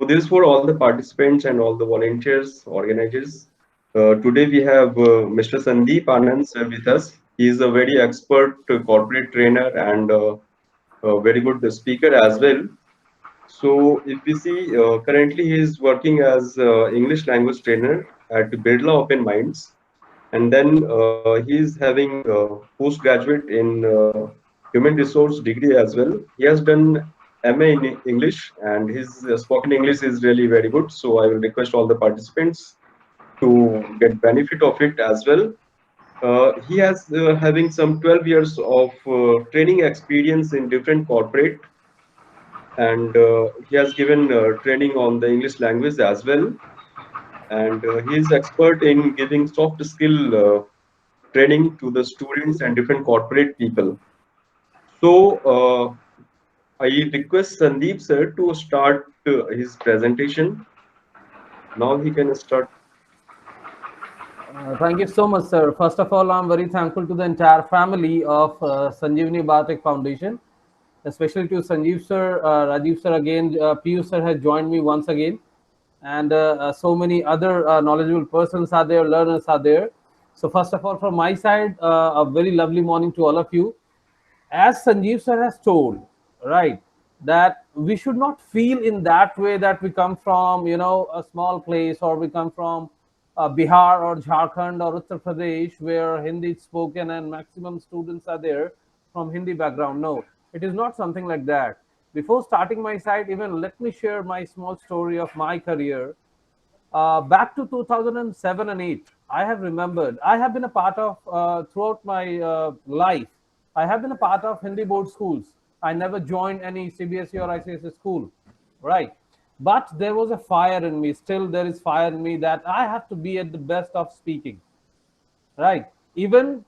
this is for all the participants and all the volunteers, organizers. Today we have Mr. Sandeep Anand sir with us. He is a very expert corporate trainer and a very good speaker as well. So if we see, currently he is working as English language trainer at Birla Open Minds, and then he is having postgraduate in human resource degree as well. He has done MA in English, and his spoken English is really very good. So I will request all the participants to get benefit of it as well. He has having some 12 years of training experience in different corporate, and he has given training on the English language as well. And he is expert in giving soft skill training to the students and different corporate people. So I request Sandeep sir to start his presentation. Now he can start. Thank you so much, sir. First of all, I'm very thankful to the entire family of Sanjeevani Bhatek Foundation, especially to Sanjeev sir, Rajiv sir again, Piyush sir has joined me once again, and so many other knowledgeable persons are there, learners are there. So first of all, from my side, a very lovely morning to all of you. As Sanjeev sir has told, right, that we should not feel in that way that we come from, a small place, or we come from Bihar or Jharkhand or Uttar Pradesh, where Hindi is spoken and maximum students are there from Hindi background. No, it is not something like that. Before starting my side, even let me share my small story of my career. Back to 2007 and 8, I have remembered, I have been a part of, throughout my life, I have been a part of Hindi board schools. I never joined any CBSE or ICSE school, right? But there was a fire in me. Still, there is fire in me that I have to be at the best of speaking, right? Even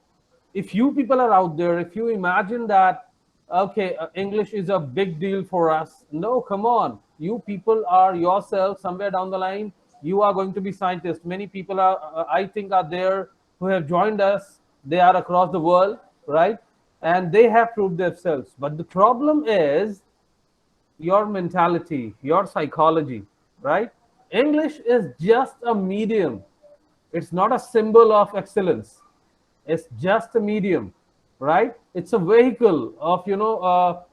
if you people are out there, if you imagine that, okay, English is a big deal for us, no, come on, you people are yourself somewhere down the line, you are going to be scientists. Many people are, I think, are there who have joined us. They are across the world, right? And they have proved themselves. But the problem is your mentality, your psychology, right? English is just a medium. It's not a symbol of excellence. It's just a medium, right? It's a vehicle of,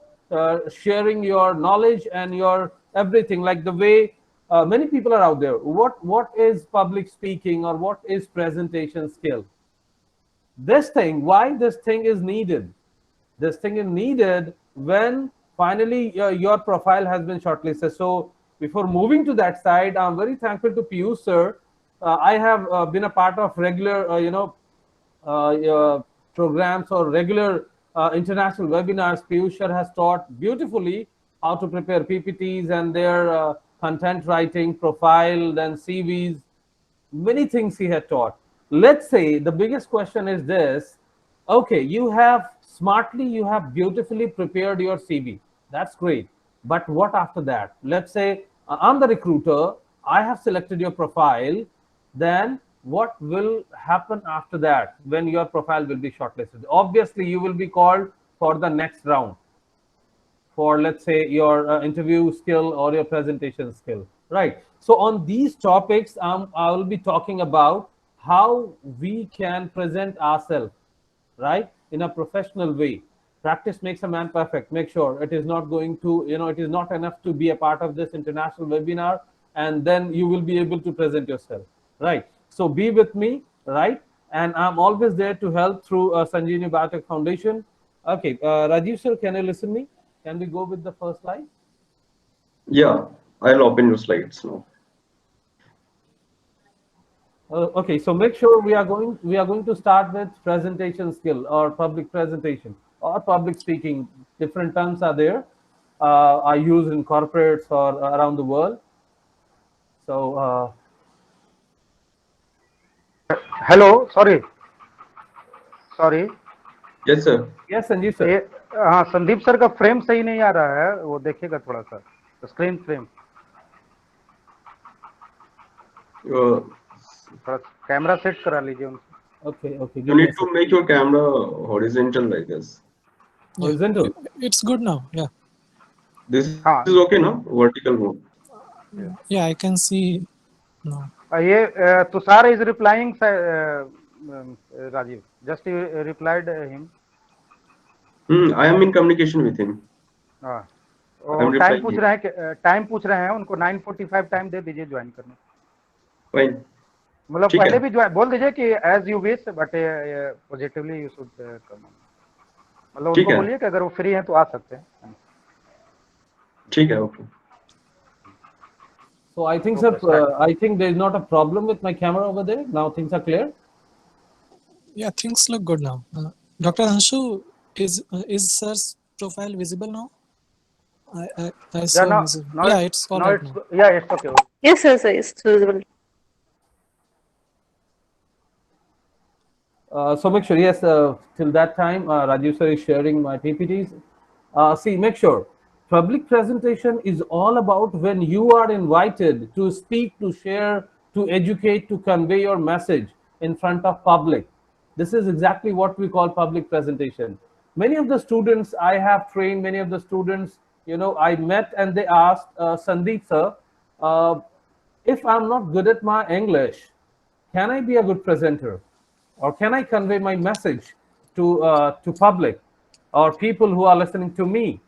sharing your knowledge and your everything. Like the way many people are out there. What is public speaking, or what is presentation skill? This thing, why this thing is needed? This thing is needed when finally your profile has been shortlisted. So before moving to that side, I'm very thankful to Piyush sir. I have been a part of regular, programs or regular international webinars. Piyush sir has taught beautifully how to prepare PPTs and their content writing, profile, then CVs, many things he had taught. Let's say the biggest question is this: okay, you have smartly, you have beautifully prepared your CV. That's great. But what after that? Let's say I'm the recruiter, I have selected your profile. Then what will happen after that when your profile will be shortlisted? Obviously, you will be called for the next round for, let's say, your interview skill or your presentation skill, right? So on these topics, I will be talking about how we can present ourselves, right, in a professional way. Practice makes a man perfect. Make sure it is not going to, it is not enough to be a part of this international webinar and then you will be able to present yourself, right? So be with me, right? And I'm always there to help through Sanjeevani Bhatek Foundation. Okay, Rajiv sir, can you listen me? Can we go with the first slide? Yeah, I'll open your slides now. Okay, so make sure we are going to start with presentation skill or public presentation or public speaking. Different terms are there, are used in corporates or around the world. So hello sorry sorry Yes, sir. yes, Sanjeev ये sir. हाँ Sandeep sir का frame सही नहीं आ रहा है, वो देखिएगा थोड़ा सा स्क्रीन फ्रेम, Uh, थोड़ा कैमरा सेट करा लीजिए उनसे. Okay, okay. you Give me need a to second. make your camera horizontal like this. Yeah, Horizontal. it's good now. Yeah. This is हाँ okay, no? Vertical mode. Yeah, I can see now. ये Tushar is replying, Rajiv. Just replied him. I am in communication with him. हाँ, I am और time replying पूछ him. रहे हैं, time पूछ रहे हैं उनको 9:45 टाइम दे दीजिए ज्वाइन करने। Fine. मतलब ठीक पहले है. भी ज्वाइन बोल दीजिए कि as you wish, but positively you should come. मतलब ठीक उनको है. बोलिए कि अगर वो फ्री हैं तो आ सकते हैं। ठीक है. Okay. So I think, sir, Okay, start. I think there is not a problem with my camera over there. Now things are clear. Yeah, things look good now. Dr. Anshu, is sir's profile visible now? I Yeah, saw now visible. now Yeah, it's it's all now right it's now. yeah, it's okay. Yes, sir, sir, it's visible. So make sure, yes, till that time, Rajiv sir is sharing my PPTs. See, make sure public presentation is all about when you are invited to speak, to share, to educate, to convey your message in front of public. This is exactly what we call public presentation. Many of the students I have trained, many of the students, I met and they asked, Sandeep sir, uh, if I'm not good at my English, can I be a good presenter, or can I convey my message to public or people who are listening to me?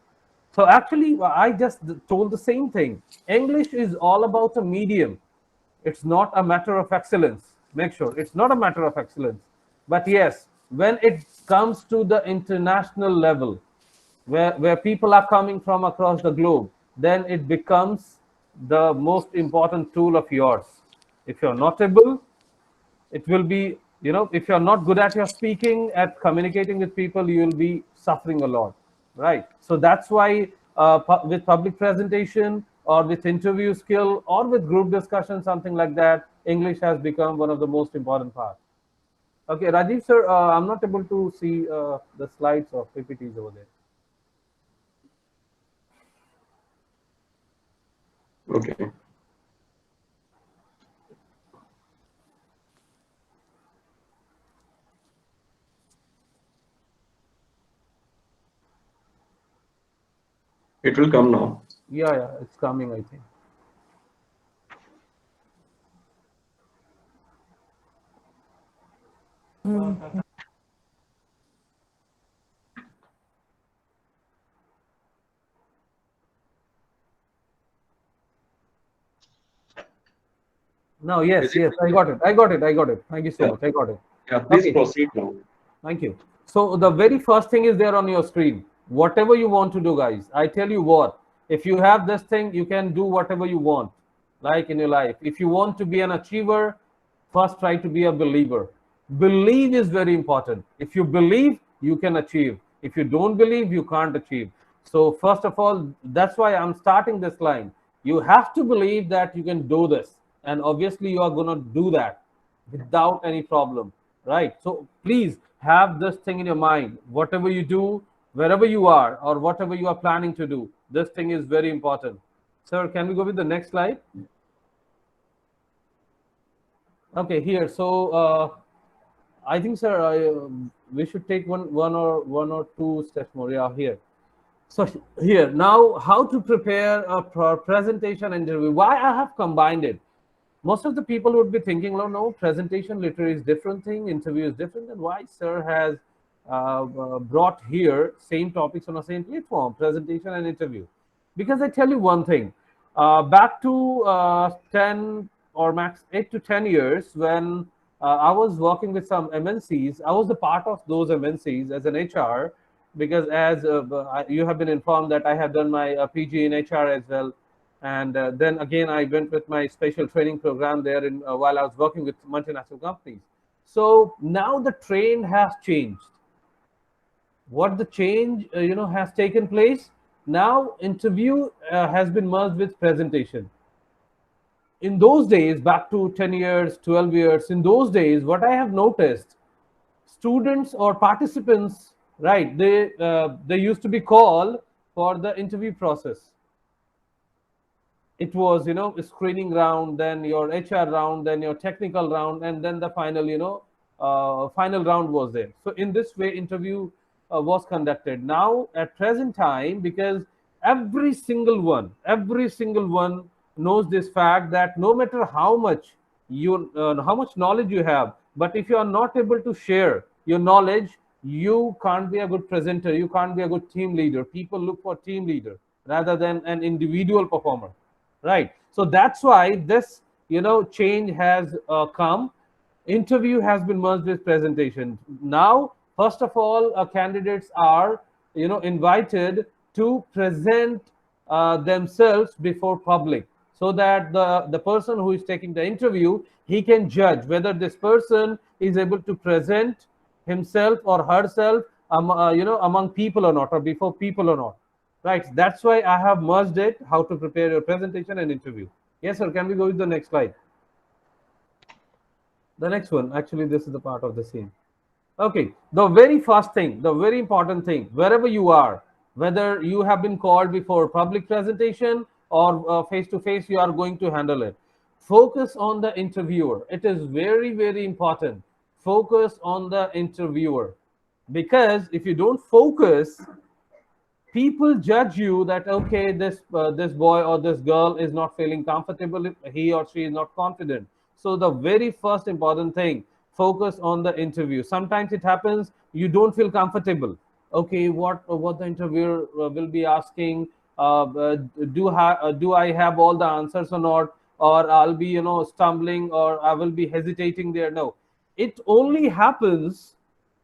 So actually, I just told the same thing. English is all about a medium. It's not a matter of excellence. Make sure it's not a matter of excellence. But yes, when it comes to the international level, where people are coming from across the globe, then it becomes the most important tool of yours. If you're not able, it will be, if you're not good at your speaking, at communicating with people, you will be suffering a lot, right? So that's why with public presentation or with interview skill or with group discussion, something like that, English has become one of the most important parts. Okay, Rajiv sir, I'm not able to see the slides or PPTs over there. Okay. It will come now. Yeah, it's coming, I think. No, Is yes, it yes, I got it. I got it. I got it. Thank you so Yeah. much. I got it. Yeah. Please Okay. proceed now. Thank you. So the very first thing is there on your screen. Whatever you want to do, guys. I tell you what, if you have this thing, you can do whatever you want, like in your life. If you want to be an achiever, first try to be a believer. Believe is very important. If you believe, you can achieve. If you don't believe, you can't achieve. So first of all, that's why I'm starting this line. You have to believe that you can do this. And obviously you are going to do that without any problem, right? So please have this thing in your mind. Whatever you do, wherever you are, or whatever you are planning to do, this thing is very important. Sir, can we go with the next slide? Okay, here. So I think, sir, we should take one or two steps more. Yeah, here. So here now, how to prepare a presentation interview? Why I have combined it? Most of the people would be thinking, "Oh no, presentation literally is different thing, interview is different." And why sir has brought here same topics on the same platform, presentation and interview? Because I tell you one thing, back to 10 or max 8 to 10 years when I was working with some MNCs. I was a part of those MNCs as an HR, because as you have been informed that I have done my PG in HR as well. And then again, I went with my special training program there while I was working with multinational companies. So now the trend has changed. What the change has taken place? Now interview has been merged with presentation. In those days, back to 10 years, 12 years, in those days, what I have noticed, students or participants, right, they used to be called for the interview process. It was a screening round, then your HR round, then your technical round, and then the final final round was there. So in this way interview was conducted. Now at present time, because every single one knows this fact that no matter how much knowledge you have, but if you are not able to share your knowledge, you can't be a good presenter, you can't be a good team leader. People look for team leader rather than an individual performer, right? So that's why this change has come. Interview has been merged with presentation. Now, first of all, candidates are invited to present themselves before public, so that the person who is taking the interview, he can judge whether this person is able to present himself or herself among people or not, or before people or not, right? That's why I have merged it, how to prepare your presentation and interview. Yes sir, can we go with the next slide? The next one, actually this is the part of the scene. Okay, the very first thing, the very important thing, wherever you are, whether you have been called before public presentation or face to face, you are going to handle it. Focus on the interviewer. It is very, very important. Focus on the interviewer, because if you don't focus, people judge you that okay, this boy or this girl is not feeling comfortable, he or she is not confident. So the very first important thing, focus on the interview. Sometimes it happens you don't feel comfortable. Okay, what the interviewer will be asking, do I have all the answers or not, or I'll be stumbling, or I will be hesitating there. No, it only happens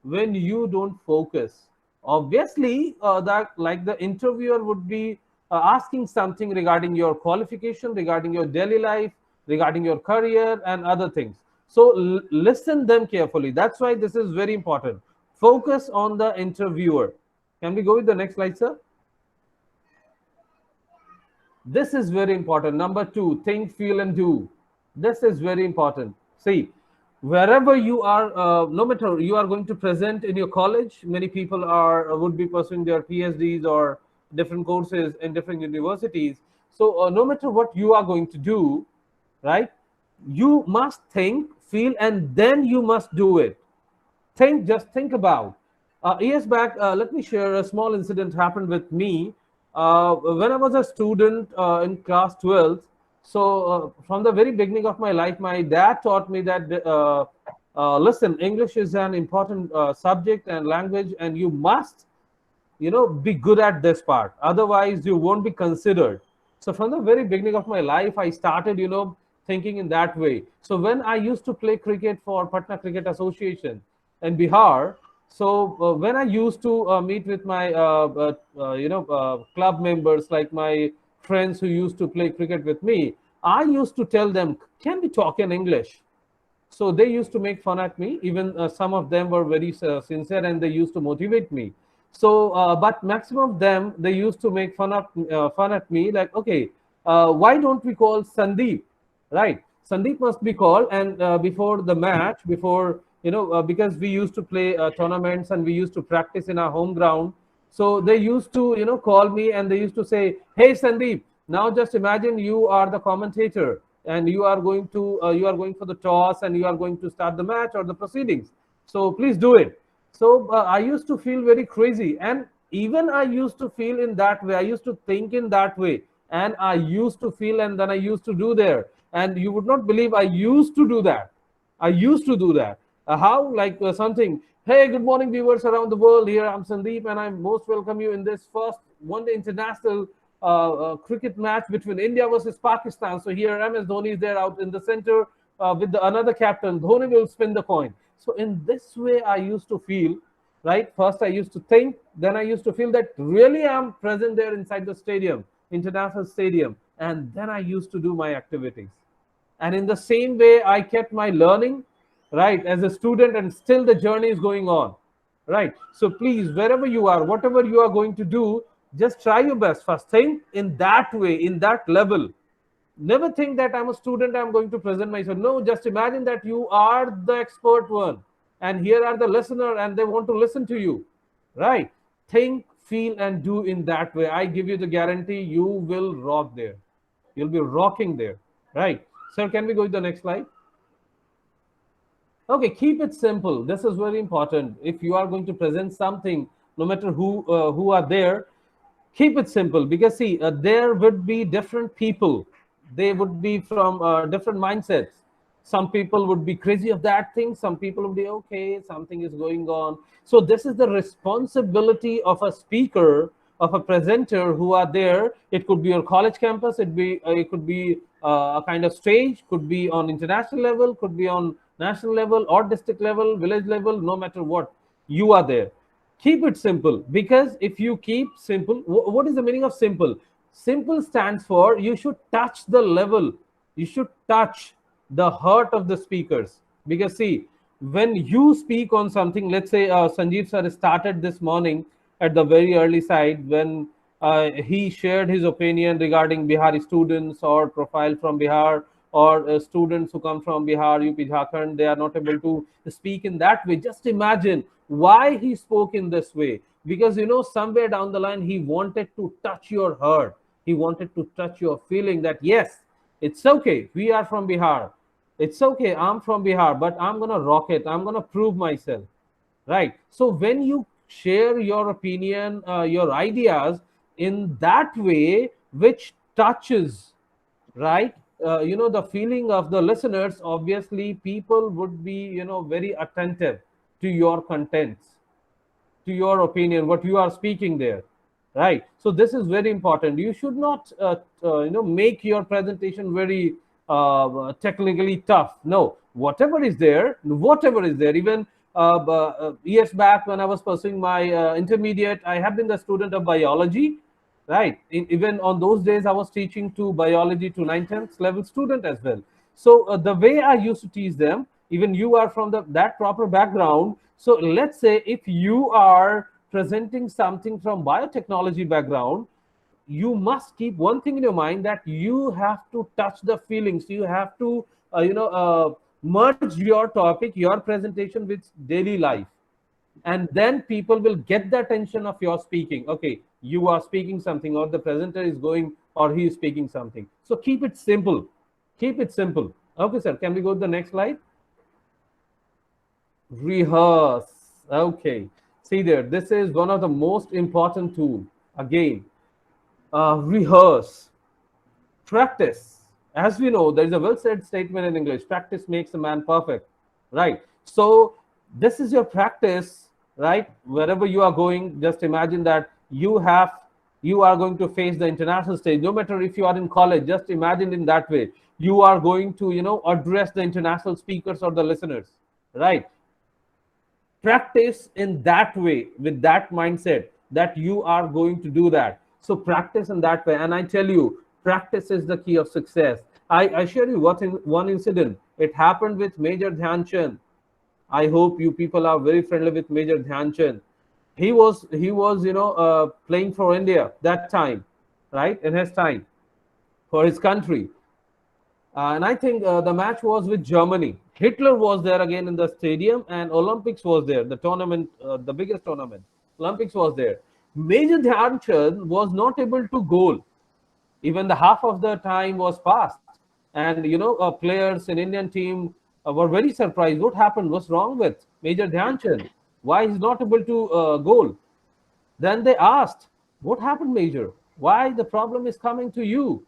when you don't focus. Obviously that like the interviewer would be asking something regarding your qualification, regarding your daily life, regarding your career and other things. So listen them carefully. That's why this is very important. Focus on the interviewer. Can we go with the next slide, sir? This is very important. Number two, think, feel, and do. This is very important. See, wherever you are, no matter you are going to present in your college, many people are would be pursuing their PhDs or different courses in different universities. So no matter what you are going to do, right? You must think, feel, and then you must do it. Just think about years back. Let me share a small incident happened with me when I was a student in class 12th. So from the very beginning of my life, my dad taught me that listen, English is an important subject and language, and you must be good at this part, otherwise you won't be considered. So from the very beginning of my life, I started thinking in that way. So when I used to play cricket for Patna Cricket Association in Bihar, so when I used to meet with my club members, like my friends who used to play cricket with me, I used to tell them, can we talk in English? So they used to make fun at me. Even some of them were very sincere, and they used to motivate me. So but maximum of them, they used to make fun at me, like, okay, why don't we call Sandeep, right? Sandeep must be called, and before the match, before because we used to play tournaments and we used to practice in our home ground. So they used to call me, and they used to say, hey Sandeep, now just imagine you are the commentator, and you are going for the toss, and you are going to start the match or the proceedings. So please do it. So I used to feel very crazy, and even I used to feel in that way. I used to think in that way, and I used to feel, and then I used to do there. And you would not believe, I used to do that. I used to do that. How? Like something. Hey, good morning, viewers around the world. Here I'm Sandeep, and I most welcome you in this first one-day international cricket match between India versus Pakistan. So here MS Dhoni is there out in the center with another captain. Dhoni will spin the coin. So in this way, I used to feel, right? First, I used to think, then I used to feel that really I'm present there inside the stadium, international stadium, and then I used to do my activities. And in the same way, I kept my learning, right, as a student, and still the journey is going on, right? So please, wherever you are, whatever you are going to do, just try your best. First, think in that way, in that level. Never think that I'm a student, I'm going to present myself. No, just imagine that you are the expert one, and here are the listener, and they want to listen to you, right? Think, feel, and do in that way. I give you the guarantee, you will rock there. You'll be rocking there, right? Sir, can we go to the next slide? Okay, keep it simple. This is very important. If you are going to present something, no matter who are there, keep it simple, because see, there would be different people, They would be from different mindsets. Some people would be crazy of that thing, some people would be okay, something is going on. So this is the responsibility of a speaker, of a presenter who are there. It could be your college campus, it could be a kind of stage, could be on international level, could be on national level or district level, village level, no matter what, you are there. Keep it simple, because if you keep simple, what is the meaning of simple? Simple stands for you should touch the level, you should touch the heart of the speakers. Because see, when you speak on something, let's say Sanjeev sir started this morning at the very early side, when he shared his opinion regarding Bihari students or profile from Bihar, or students who come from Bihar, UP, Jharkhand, they are not able to speak in that way. Just imagine why he spoke in this way. Because somewhere down the line, he wanted to touch your heart. He wanted to touch your feeling that yes, it's okay. We are from Bihar. It's okay. I'm from Bihar, but I'm gonna rock it. I'm gonna prove myself, right? So when you share your opinion, your ideas in that way, which touches, right, the feeling of the listeners, obviously people would be very attentive to your contents, to your opinion, what you are speaking there, right? So this is very important. You should not make your presentation very technically tough. No, whatever is there, even years back when I was pursuing my intermediate, I have been the student of biology, right? Even on those days, I was teaching to biology to 9th 10th level student as well. So the way I used to teach them, even you are from that proper background. So let's say if you are presenting something from biotechnology background, you must keep one thing in your mind, that you have to touch the feelings. You have to merge your topic, your presentation with daily life, and then people will get the attention of your speaking. Okay, you are speaking something, or the presenter is going, or he is speaking something. So keep it simple, keep it simple. Okay sir, can we go to the next slide? Rehearse. Okay, see there, this is one of the most important tool. Again, rehearse, practice. As we know, there is a well said statement in English, practice makes a man perfect, right? So this is your practice, right? Wherever you are going, just imagine that you are going to face the international stage. No matter if you are in college, just imagine in that way, you are going to address the international speakers or the listeners, right? Practice in that way, with that mindset that you are going to do that. So practice in that way, and I tell you, practice is the key of success. I share you what in one incident. It happened with Major Dhyan Chand. I hope you people are very friendly with Major Dhyan Chand. He was playing for India that time, right, in his time, for his country. And I think the match was with Germany. Hitler was there again in the stadium, and Olympics was there, the tournament, the biggest tournament. Olympics was there. Major Dhyan Chand was not able to goal. Even the half of the time was passed, and players in Indian team were very surprised. What happened? What's wrong with Major Dhyan Chand? Why he's not able to goal? Then they asked, "What happened, Major? Why the problem is coming to you?"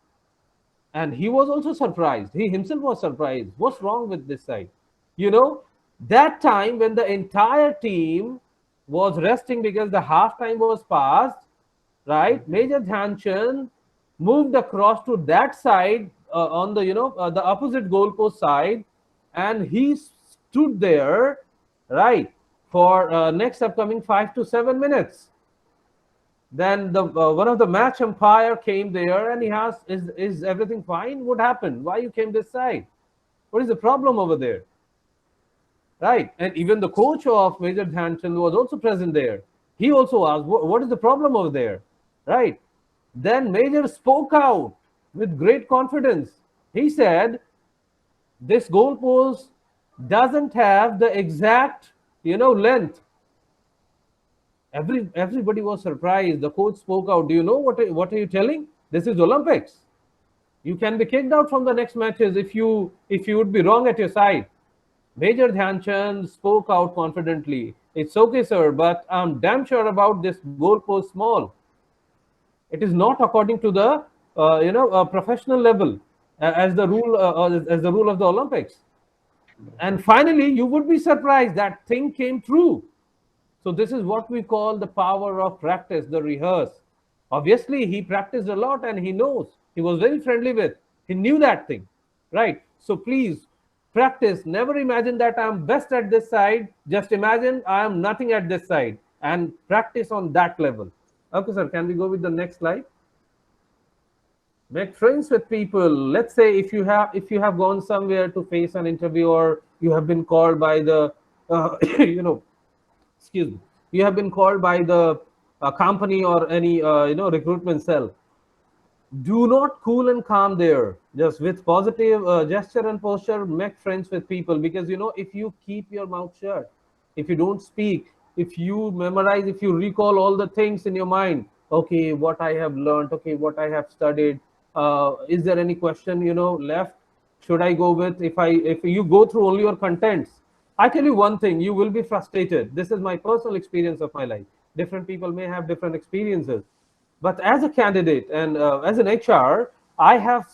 And he was also surprised. He himself was surprised. What's wrong with this side? You know, that time when the entire team was resting because the half time was passed, right? Major Dhyan Chand moved across to that side on the the opposite goalpost side, and he stood there, right, for next upcoming 5 to 7 minutes. Then the one of the match umpire came there, and he asked, "Is everything fine? What happened? Why you came this side? What is the problem over there?" Right? And even the coach of Major Dhyan Chand was also present there. He also asked, "What is the problem over there?" Right? Then Major spoke out with great confidence. He said, "This goalpost doesn't have the exact length." Everybody was surprised. The coach spoke out. "Do you know what are you telling? This is Olympics. You can be kicked out from the next matches if you would be wrong at your side." Major Dhyan Chand spoke out confidently. "It's okay, sir, but I'm damn sure about this goalpost small. It is not according to the professional level. as the rule as the rule of the Olympics. And finally, you would be surprised that thing came true. So this is what we call the power of practice, the rehearse. Obviously, he practiced a lot and he knows. He was very friendly with. He knew that thing, right? So please practice. Never imagine that I'm best at this side. Just imagine I am nothing at this side and practice on that level. Okay, sir. Can we go with the next slide? Make friends with people. Let's say if you have gone somewhere to face an interview, or you have been called by the you know, excuse me, you have been called by the company or any recruitment cell. Do not cool and calm there. Just with positive gesture and posture, make friends with people, because if you keep your mouth shut, if you don't speak, if you memorize, if you recall all the things in your mind, okay, what I have learned, okay, what I have studied, is there any question left, should I go with, if you go through only your contents, I tell you one thing, you will be frustrated. This is my personal experience of my life. Different people may have different experiences, but as a candidate and as an HR, I have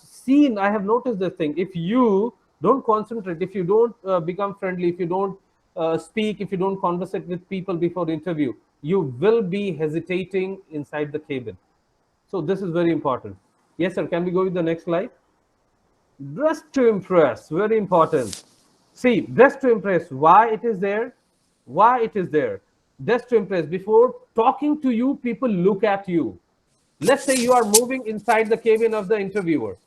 noticed this thing. If you don't concentrate, if you don't become friendly, if you don't speak, if you don't conversate with people before the interview, you will be hesitating inside the cabin. So this is very important. Yes, sir. Can we go with the next slide? Dress to impress, very important. See, dress to impress, why it is there? Why it is there? Dress to impress. Before talking to you, people look at you. Let's say you are moving inside the cabin of the interviewer.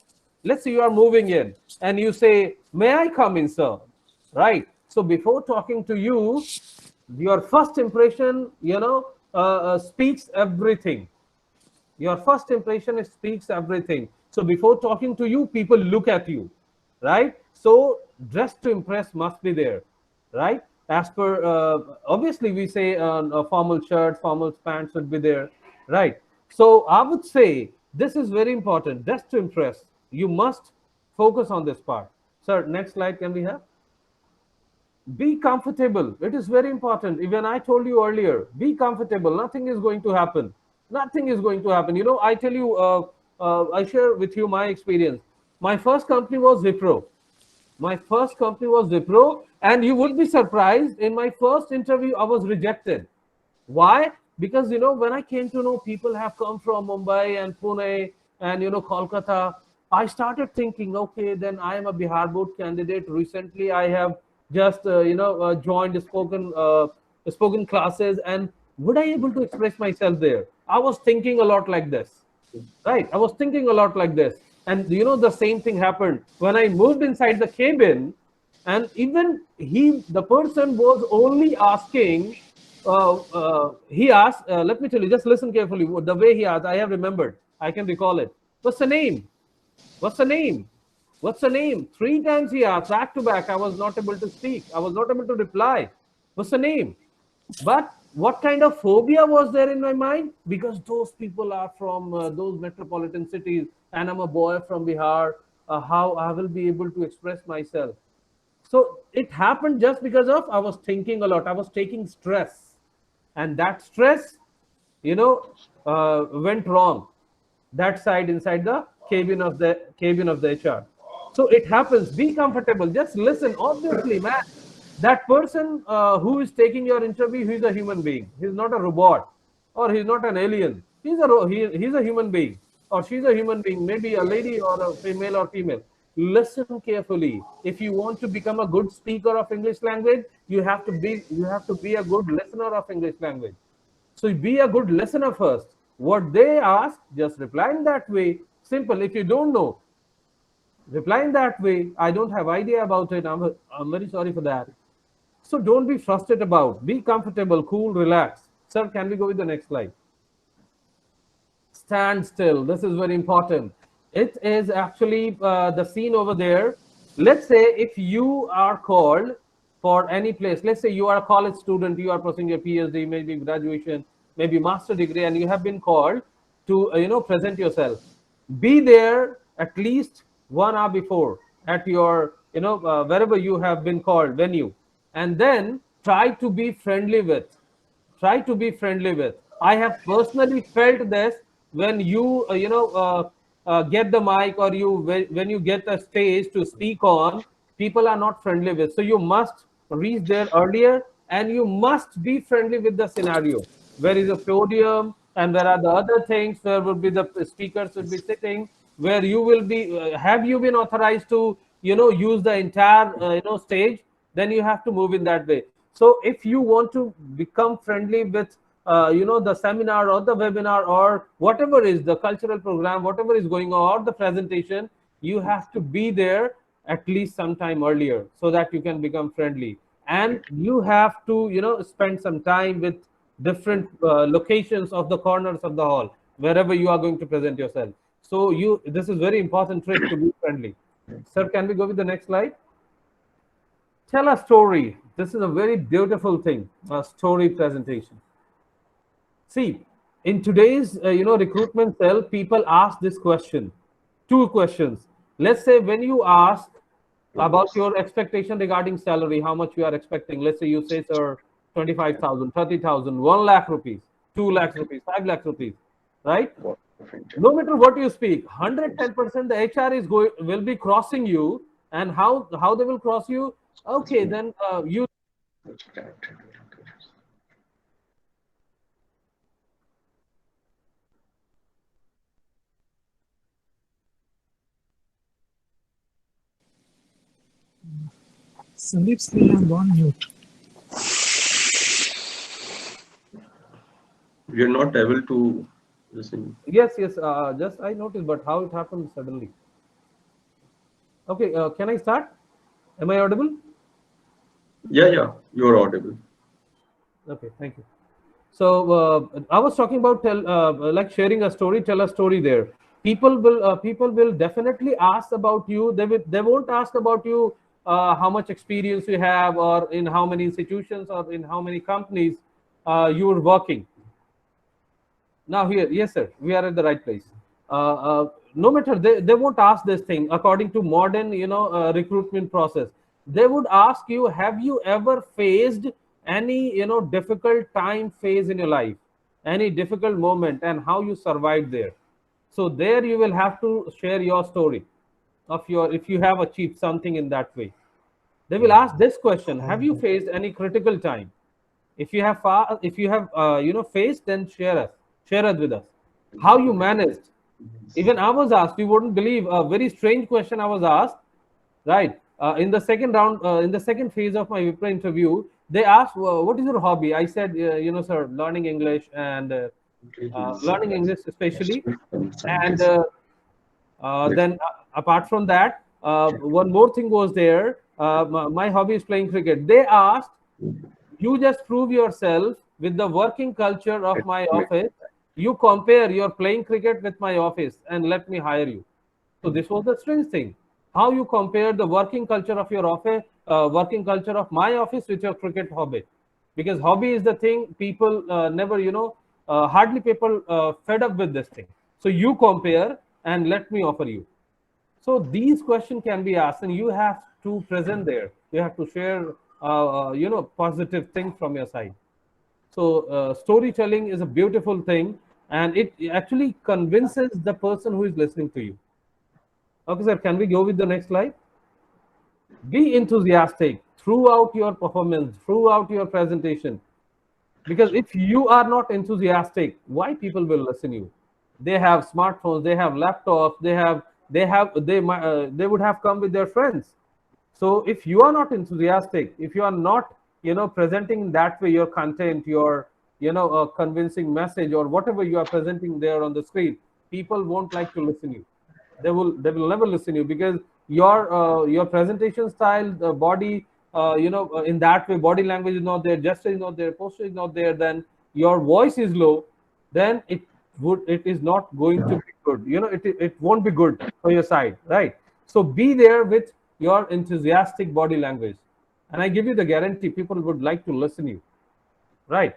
Let's say you are moving in and you say, may I come in, sir? Right? So before talking to you, your first impression, speaks everything. Your first impression, it speaks everything. So before talking to you, people look at you, right? So dress to impress must be there, right? As per obviously we say a formal shirt, formal pants should be there, right? So I would say this is very important. Dress to impress, you must focus on this part. Sir, next slide can we have? Be comfortable, it is very important. Even I told you earlier, be comfortable, nothing is going to happen. Nothing is going to happen. I tell you, I share with you my experience. My first company was Wipro. My first company was Wipro, and you would be surprised, in my first interview I was rejected. Why? Because when I came to know people have come from Mumbai and Pune and Kolkata, I started thinking, okay, then I am a Bihar board candidate. Recently, I have just joined spoken classes, and would I able to express myself there? I was thinking a lot like this, right? I was thinking a lot like this, and the same thing happened when I moved inside the cabin, and even the person was only asking. He asked, let me tell you, just listen carefully. The way he asked, I have remembered. I can recall it. What's the name? What's the name? What's the name? Three times he asked, back to back. I was not able to speak. I was not able to reply. What's the name? But what kind of phobia was there in my mind? Because those people are from those metropolitan cities, and I'm a boy from Bihar. How I will be able to express myself? So it happened just because of I was thinking a lot. I was taking stress, and that stress, went wrong. That side inside the cabin of the HR. So it happens. Be comfortable. Just listen. Obviously, man, that person who is taking your interview, he's a human being. He's not a robot, or he's not an alien. He's a human being, or she's a human being. Maybe a lady or a female or female. Listen carefully. If you want to become a good speaker of English language, you have to be a good listener of English language. So be a good listener first. What they ask, just reply in that way. Simple. If you don't know, reply in that way. I don't have idea about it. I'm very sorry for that. So don't be frustrated about. Be comfortable, cool, relax. Sir, can we go with the next slide? Stand still. This is very important. It is actually the scene over there. Let's say if you are called for any place, let's say you are a college student, you are pursuing your PhD, maybe graduation, maybe master degree, and you have been called to present yourself. Be there at least 1 hour before at your wherever you have been called venue, and then try to be friendly with. Try to be friendly with. I have personally felt this when get the mic, or when you get a stage to speak on, people are not friendly with. So you must reach there earlier, and you must be friendly with the scenario. Where is the podium, and where are the other things? Where would be the speakers would be sitting? Where you will be? Have you been authorized to use the entire stage? Then you have to move in that way. So if you want to become friendly with the seminar or the webinar or whatever is the cultural program, whatever is going on, or the presentation, you have to be there at least some time earlier so that you can become friendly. And you have to spend some time with different locations of the corners of the hall wherever you are going to present yourself. So this is very important trick to be friendly. Sir, can we go with the next slide? Tell a story. This is a very beautiful thing, a story presentation. See, in today's recruitment cell, people ask this question, two questions. Let's say when you ask about your expectation regarding salary, how much you are expecting. Let's say you say, sir, 25,000, 30,000, 1 lakh rupees, 2 lakhs rupees, 5 lakhs rupees, right? No matter what you speak, 110% the HR is going will be crossing you. And how they will cross you? Okay, then you. Sandeep still have gone mute. We are not able to listen. Yes, yes. Just I noticed, but how it happened suddenly? Okay, can I start? Am I audible? Yeah, yeah, you are audible. Okay, thank you. So I was talking about like sharing a story, tell a story there. People will definitely ask about you. They won't ask about you how much experience you have, or in how many institutions, or in how many companies you are working. Now here, yes, sir, we are at the right place. No matter, they won't ask this thing according to modern, recruitment process. They would ask you, have you ever faced any, difficult time phase in your life, any difficult moment, and how you survived there. So there you will have to share your story of your, if you have achieved something in that way. They will ask this question: have you faced any critical time? If you have faced, then share it with us how you managed. Even I was asked, you wouldn't believe, a very strange question I was asked, right? In the second round, in the second phase of my Wipro interview, they asked, what is your hobby? I said, sir, learning English, and learning English especially. And then apart from that, one more thing was there. My hobby is playing cricket. They asked, you just prove yourself with the working culture of my office. You compare your playing cricket with my office, and let me hire you. So this was the strange thing. How you compare the working culture of your office, working culture of my office with your cricket hobby? Because hobby is the thing people never, hardly people fed up with this thing. So you compare, and let me offer you. So these questions can be asked, and you have to present there. You have to share, positive things from your side. So storytelling is a beautiful thing, and it actually convinces the person who is listening to you. Okay, sir, can we go with the next slide? Be enthusiastic throughout your performance, throughout your presentation. Because if you are not enthusiastic, why people will listen you? They have smartphones, they have laptops, they would have come with their friends. So if you are not enthusiastic, if you are not presenting in that way your content, your convincing message, or whatever you are presenting there on the screen, people won't like to listen you. They will never listen you, because your presentation style, the body, in that way, body language is not there, gesture is not there, posture is not there, then your voice is low, then it is not going to be good. It won't be good for your side, right? So be there with your enthusiastic body language, and I give you the guarantee people would like to listen you, right?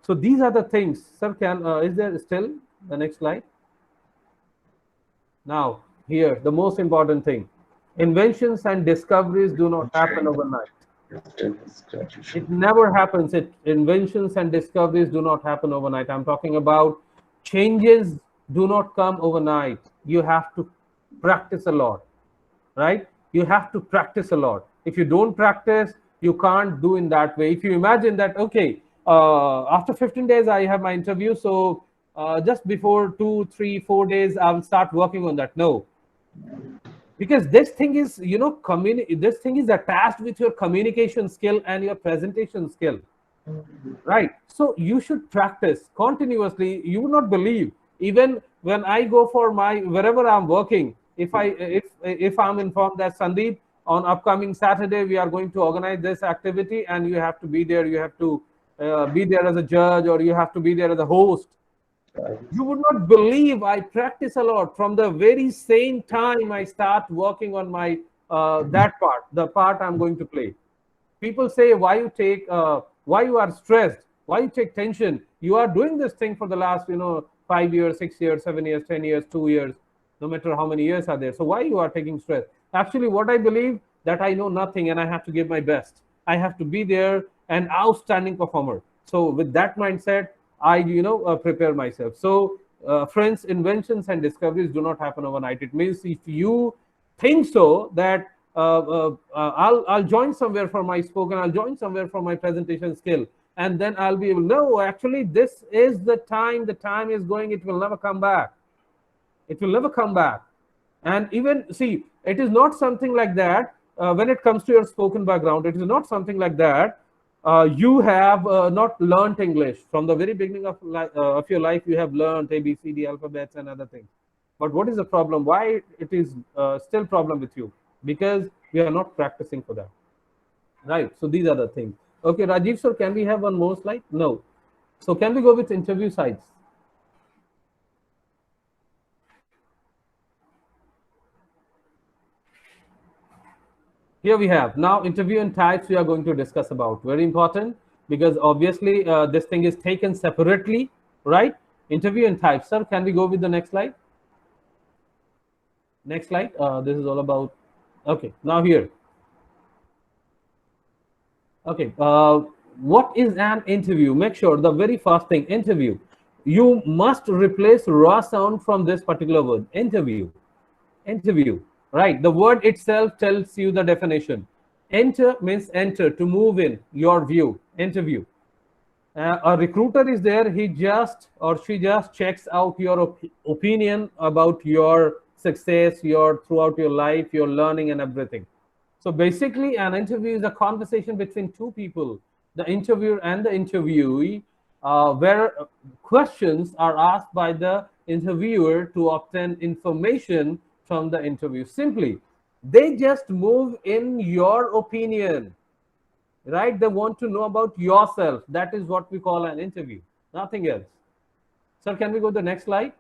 So these are the things. Sir, can is there still the next slide? Now, here, the most important thing: inventions and discoveries do not happen overnight. It never happens. Inventions and discoveries do not happen overnight. I'm talking about changes do not come overnight. you have to practice a lot, right? You have to practice a lot. If you don't practice, you can't do in that way. If you imagine that, okay, after 15 days I have my interview, so just before 2 3 4 days I'll start working on that. No, because this thing is, this thing is attached with your communication skill and your presentation skill, right? So you should practice continuously. You would not believe, even when I go for my wherever I'm working, if I'm informed that, Sandeep, on upcoming Saturday we are going to organize this activity and you have to be there, you have to be there as a judge, or you have to be there as a host, you would not believe I practice a lot. From the very same time I start working on my that part, the part I'm going to play. People say, why you take why you are stressed, why you take tension, you are doing this thing for the last 5 years, 6 years, 7 years, 10 years, 2 years, no matter how many years are there, so why you are taking stress? Actually, what I believe, that I know nothing and I have to give my best. I have to be there, an outstanding performer. So with that mindset, I prepare myself. So friends, inventions and discoveries do not happen overnight. It means if you think so that I'll join somewhere for my spoken, I'll join somewhere for my presentation skill, and then I'll be able. No, actually, this is the time. The time is going. It will never come back. It will never come back. And even see, it is not something like that. When it comes to your spoken background, it is not something like that. You have not learned English from the very beginning of your life. You have learned ABCD alphabets and other things. But what is the problem? Why it is still problem with you? Because we are not practicing for that, right? So these are the things. Okay, Rajiv sir, can we have one more slide? No. So can we go with interview sites? Here we have now interview and types we are going to discuss about. Very important, because obviously this thing is taken separately, right? Interview and types. Sir, can we go with the next slide? Next slide. This is all about. Okay, now here. Okay, what is an interview? Make sure the very first thing, interview. You must replace raw sound from this particular word, interview. Interview, right? The word itself tells you the definition. Enter means enter, to move in, your view, interview. A recruiter is there, he just or she just checks out your opinion about your success, your throughout your life, your learning and everything. So basically, an interview is a conversation between two people, the interviewer and the interviewee, where questions are asked by the interviewer to obtain information from the interview. Simply, they just move in your opinion, right? They want to know about yourself. That is what we call an interview, nothing else. Sir, can we go to the next slide?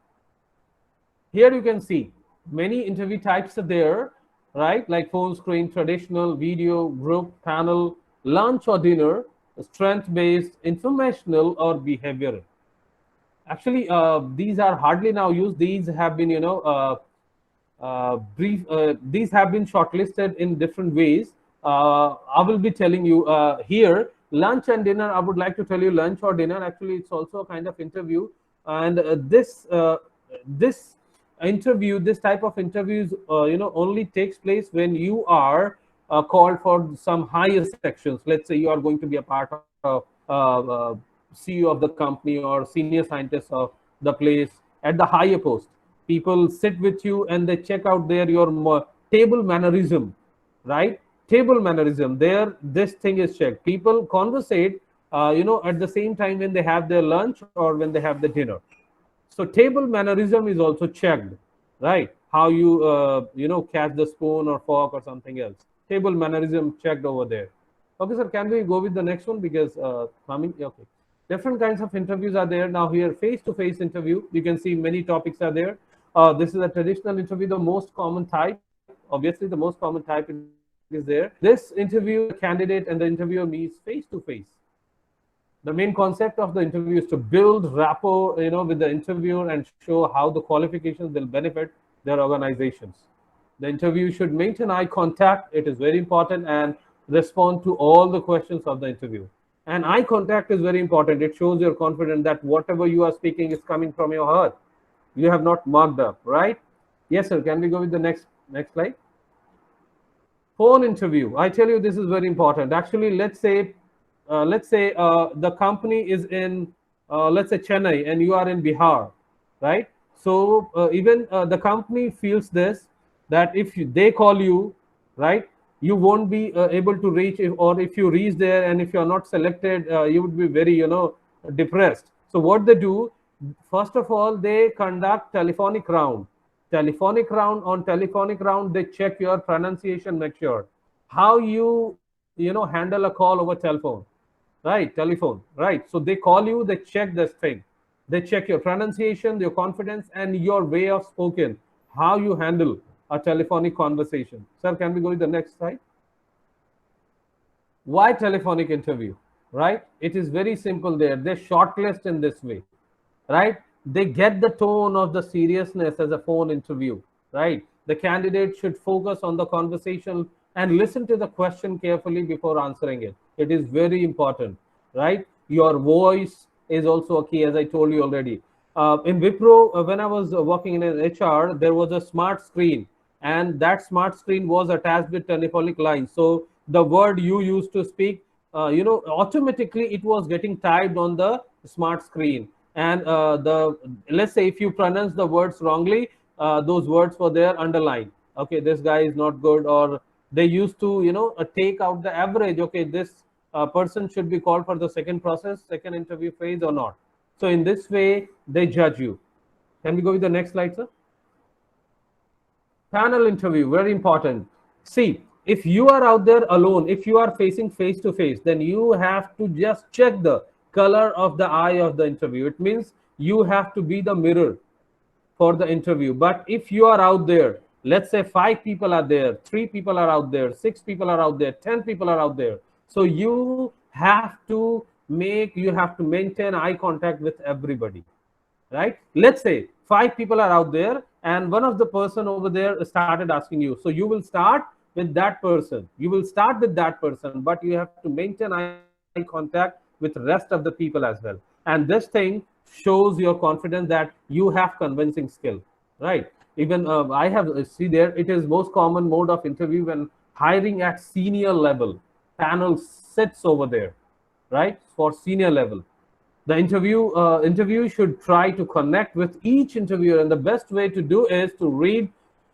Here you can see many interview types are there, right? Like phone screen, traditional, video, group, panel, lunch or dinner, strength-based, informational, or behavioral. Actually, these are hardly now used. These have been, these have been shortlisted in different ways. I will be telling you here, lunch and dinner. I would like to tell you lunch or dinner. Actually, it's also a kind of interview, and this interview, this type of interviews, only takes place when you are called for some higher sections. Let's say you are going to be a part of CEO of the company or senior scientist of the place at the higher post. People sit with you and they check out there your table mannerism, right? Table mannerism. There, this thing is checked. People conversate, at the same time when they have their lunch or when they have the dinner. So table mannerism is also checked, right? How you catch the spoon or fork or something else. Table mannerism checked over there. Okay, sir, can we go with the next one? Because okay, different kinds of interviews are there. Now here, face-to-face interview, you can see many topics are there. This is a traditional interview, the most common type. Obviously, the most common type is there. This interview, the candidate and the interviewer meets face-to-face. The main concept of the interview is to build rapport, with the interviewer and show how the qualifications will benefit their organizations. The interview should maintain eye contact. It is very important, and respond to all the questions of the interview. And eye contact is very important. It shows your confidence that whatever you are speaking is coming from your heart. You have not mugged up, right? Yes, sir. Can we go with the next slide? Phone interview. I tell you, this is very important. Actually, let's say the company is in, let's say Chennai, and you are in Bihar, right? So even the company feels this, that if they call you, right, you won't be able to reach, or if you reach there and if you are not selected, you would be very, depressed. So what they do, first of all, they conduct telephonic round. On telephonic round, they check your pronunciation, make sure how you handle a call over telephone, right? Telephone, right? So they call you, they check this thing, they check your pronunciation, your confidence, and your way of spoken, how you handle a telephonic conversation. Sir, can we go to the next slide? Why telephonic interview? Right, it is very simple. There they shortlist in this way, right? They get the tone of the seriousness as a phone interview, right? The candidate should focus on the conversation and listen to the question carefully before answering it. It is very important, right? Your voice is also a key, as I told you already. In Wipro, when I was working in an HR, there was a smart screen, and that smart screen was attached with telephonic lines. So the word you used to speak, automatically it was getting typed on the smart screen. And the let's say if you pronounce the words wrongly, those words were there underlined. Okay, this guy is not good, or they used to take out the average. Okay, this person should be called for the second interview phase or not. So in this way they judge you. Can we go with the next slide, sir? Panel interview, very important. See, if you are out there alone, if you are facing face to face, then you have to just check the color of the eye of the interview. It means you have to be the mirror for the interview. But if you are out there, let's say 5 people are there, 3 people are out there, 6 people are out there, 10 people are out there, so you have to maintain eye contact with everybody, right? Let's say 5 people are out there and one of the person over there started asking you, so you will start with that person, but you have to maintain eye contact with rest of the people as well. And this thing shows your confidence that you have convincing skill, right? Even I have see there, it is most common mode of interview when hiring at senior level. Panel sits over there, right, for senior level. The interview should try to connect with each interviewer, and the best way to do is to read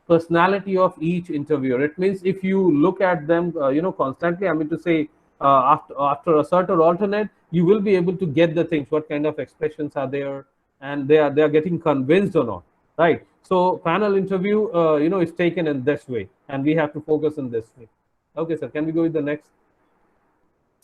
personality of each interviewer. It means if you look at them constantly, I mean to say, after a certain alternate, you will be able to get the things, what kind of expressions are there, and they are getting convinced or not, right? So panel interview is taken in this way, and we have to focus in this way. Okay, sir, can we go with the next?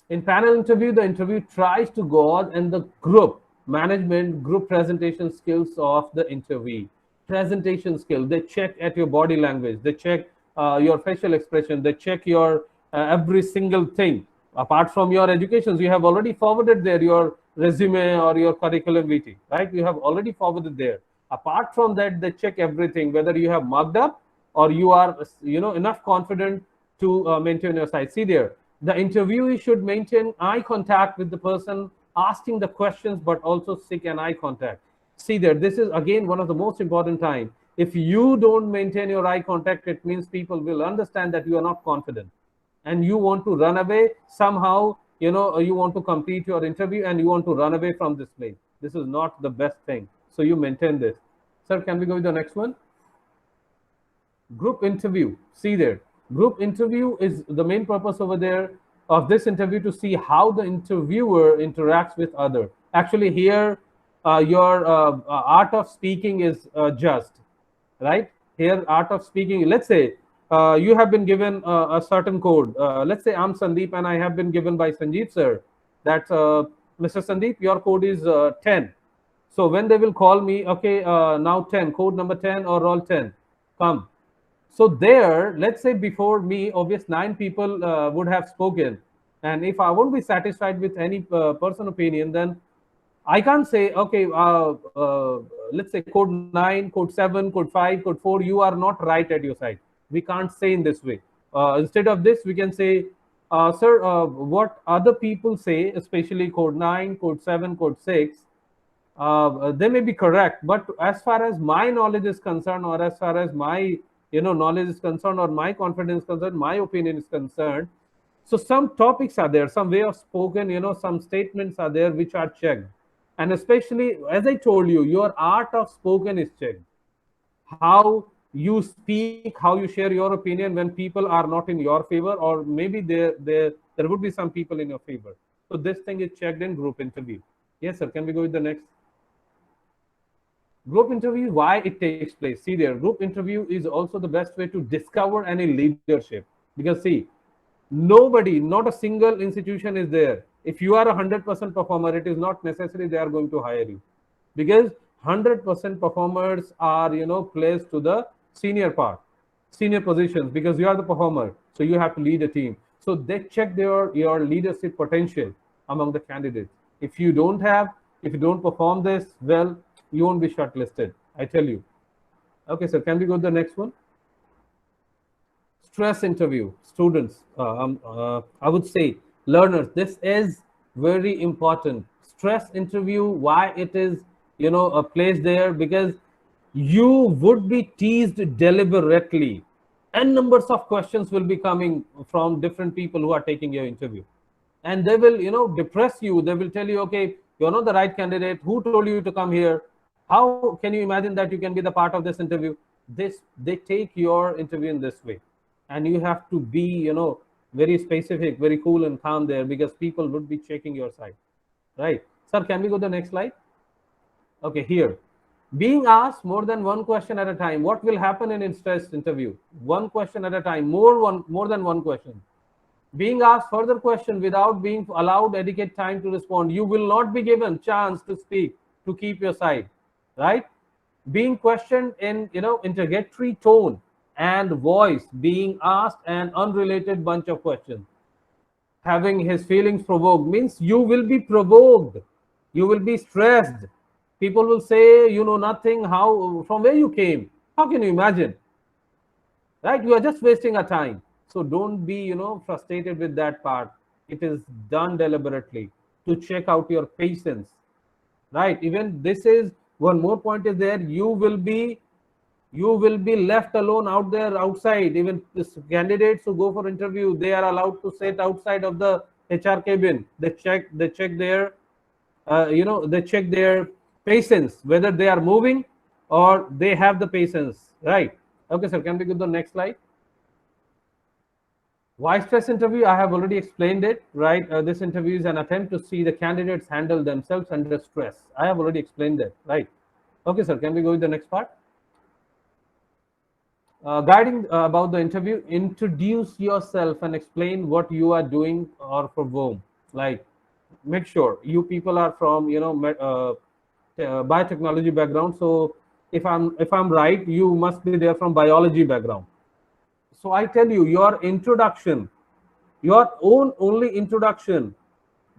In panel interview, the interview tries to gauge and the group management, group presentation skills of the interview. Presentation skill, they check at your body language, they check your facial expression, they check your every single thing. Apart from your educations, you have already forwarded there your resume or your curriculum vitae, right? You have already forwarded there. Apart from that, they check everything, whether you have mugged up or you are enough confident to maintain your side. See there, the interviewee should maintain eye contact with the person asking the questions, but also seek an eye contact. See there, this is again one of the most important time. If you don't maintain your eye contact, it means people will understand that you are not confident and you want to run away somehow. You want to complete your interview and you want to run away from this place. This is not the best thing. So you maintain this. Sir, can we go with the next one? Group interview. See there, group interview is the main purpose over there of this interview, to see how the interviewer interacts with other. Actually here, your art of speaking is just right. Here art of speaking, let's say you have been given a certain code. Let's say I'm Sandeep and I have been given by Sanjeev sir that Mr. Sandeep, your code is 10. So when they will call me, okay, now 10, code number 10 or roll 10, come. So there, let's say before me, obvious 9 people would have spoken. And if I won't be satisfied with any person opinion, then I can't say, okay, let's say code 9, code 7, code 5, code 4, you are not right at your side. We can't say in this way. Instead of this, we can say, sir, what other people say, especially code 9, code 7, code 6, they may be correct, but as far as my knowledge is concerned, or as far as my knowledge is concerned, or my confidence is concerned, my opinion is concerned, so some topics are there, some way of spoken, some statements are there which are checked. And especially, as I told you, your art of spoken is checked. How you speak, how you share your opinion when people are not in your favor, or maybe there would be some people in your favor. So this thing is checked in group interview. Yes, sir. Can we go with the next? Group interview, why it takes place? See there, group interview is also the best way to discover any leadership. Because see, nobody, not a single institution is there. If you are 100% performer, it is not necessary they are going to hire you, because 100% performers are placed to the senior part, senior positions, because you are the performer, so you have to lead a team. So they check your leadership potential among the candidates. If you don't have, if you don't perform this well, you won't be shortlisted, I tell you. Okay, sir, can we go to the next one? Stress interview, students, I would say learners, this is very important. Stress interview, why it is a place there? Because you would be teased deliberately, and numbers of questions will be coming from different people who are taking your interview, and they will depress you. They will tell you, okay, you're not the right candidate, who told you to come here, how can you imagine that you can be the part of this interview? They take your interview in this way, and you have to be very specific, very cool and calm there, because people would be checking your side, right? Sir, can we go to the next slide? Okay, here, being asked more than one question at a time. What will happen in stress interview? One question at a time, more than one question. Being asked further question without being allowed adequate time to respond. You will not be given chance to speak, to keep your side, right? Being questioned in interrogatory tone and voice, being asked an unrelated bunch of questions. Having his feelings provoked means you will be provoked, you will be stressed. People will say, you know nothing, how, from where you came, how can you imagine, right? You are just wasting a time. So don't be frustrated with that part. It is done deliberately to check out your patience, right? Even this is one more point is there. You will be left alone out there outside. Even this candidates who go for interview, they are allowed to sit outside of the HR cabin. They check their they check their patience, whether they are moving or they have the patience, right? Okay, sir, can we go to the next slide? Why stress interview? I have already explained it, right? This interview is an attempt to see the candidates handle themselves under stress. I have already explained that, right? Okay, sir, can we go with the next part? Guiding about the interview, introduce yourself and explain what you are doing or for whom. Like, make sure you people are from biotechnology background. So if I'm right, you must be there from biology background. So I tell you, your introduction, your own only introduction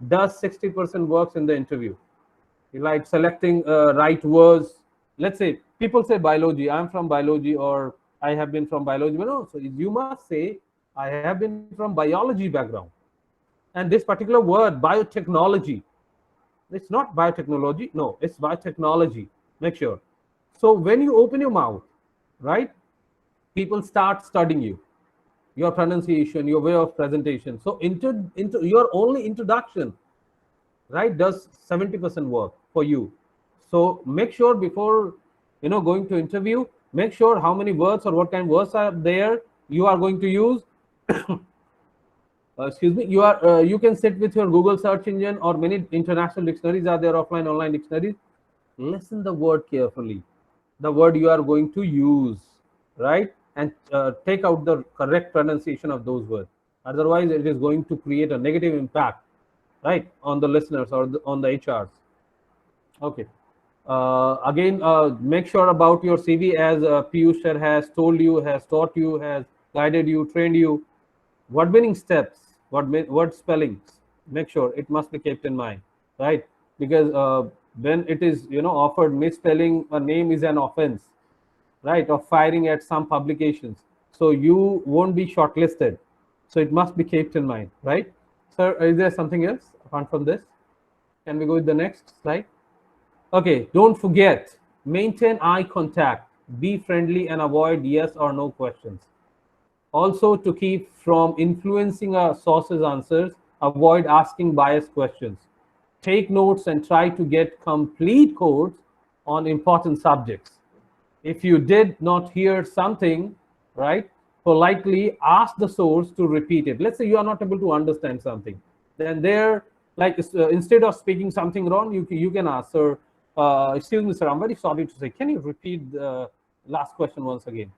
does 60% works in the interview. Like selecting right words. Let's say people say biology, I'm from biology, or I have been from biology. But no, so you must say I have been from biology background. And this particular word, biotechnology, it's not biotechnology, no, it's biotechnology. Make sure. So when you open your mouth, right, people start studying you, your pronunciation, your way of presentation. So into your only introduction, right, does 70% work for you. So make sure before going to interview, make sure how many words or what kind of words are there you are going to use. Excuse me, you can sit with your Google search engine, or many international dictionaries are there, offline online dictionaries. Listen the word carefully, the word you are going to use, right? And take out the correct pronunciation of those words. Otherwise it is going to create a negative impact, right, on the listeners or on the HRs. Okay. Again, make sure about your CV, as Piyush sir has told you, has taught you, has guided you, trained you. Word meaning steps, word spellings. Make sure it must be kept in mind, right? Because when it is offered, misspelling a name is an offense, right? Of firing at some publications, so you won't be shortlisted. So it must be kept in mind, right? Sir, is there something else apart from this? Can we go with the next slide? Okay, don't forget, maintain eye contact, be friendly, and avoid yes or no questions. Also, to keep from influencing a source's answers, avoid asking biased questions. Take notes and try to get complete quotes on important subjects. If you did not hear something, right, politely ask the source to repeat it. Let's say you are not able to understand something. Then there, like instead of speaking something wrong, you can ask, sir, excuse me, sir, I'm very sorry to say, can you repeat the last question once again?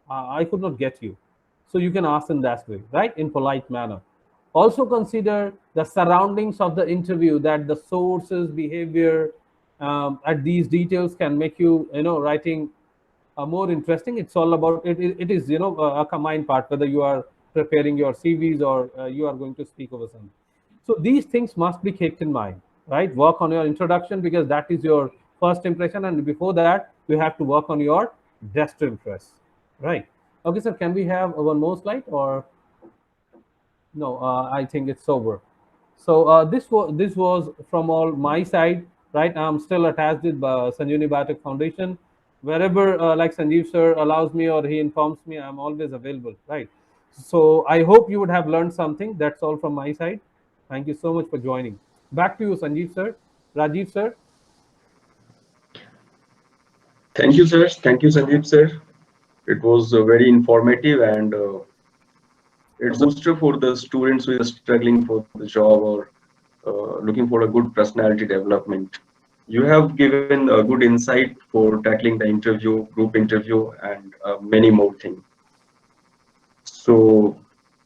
I could not get you. So you can ask in that way, right, in polite manner. Also consider the surroundings of the interview, that the source's behavior at these details can make writing more interesting. It's all about it is a combined part, whether you are preparing your CVs or you are going to speak over something. So these things must be kept in mind, right? Work on your introduction, because that is your first impression, and before that you have to work on your best to impress, right? Okay, sir, can we have one more slide, or no? I think it's over. So this was from all my side, right? I'm still attached with Sanjeevani Biotech Foundation. Wherever like Sanjeev sir allows me or he informs me, I'm always available, right? So I hope you would have learned something. That's all from my side. Thank you so much for joining. Back to you, Sanjeev sir, Rajiv sir. Thank you, sir. Thank you, Sandeep, sir. It was very informative, and it's a booster for the students who are struggling for the job or looking for a good personality development. You have given a good insight for tackling the interview, group interview, and many more things. So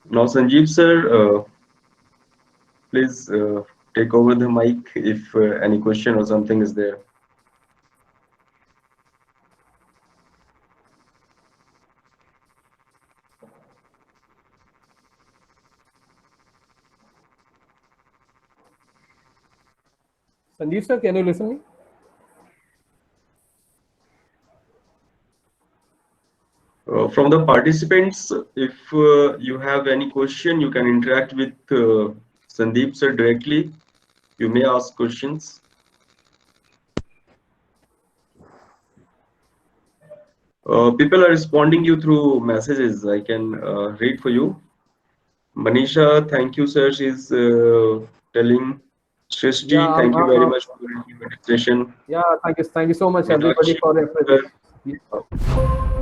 now, Sanjeev sir, please take over the mic if any question or something is there. Sanjeev sir, can you listen me? From the participants, if you have any question, you can interact with Sandeep sir directly. You may ask questions. People are responding you through messages. I can read for you. Manisha, thank you, sir. She's telling. Yeah, Shrishti, thank you very much for your invitation. yeah. Thank you so much, everybody, Meenakshi, for your presence. Yeah.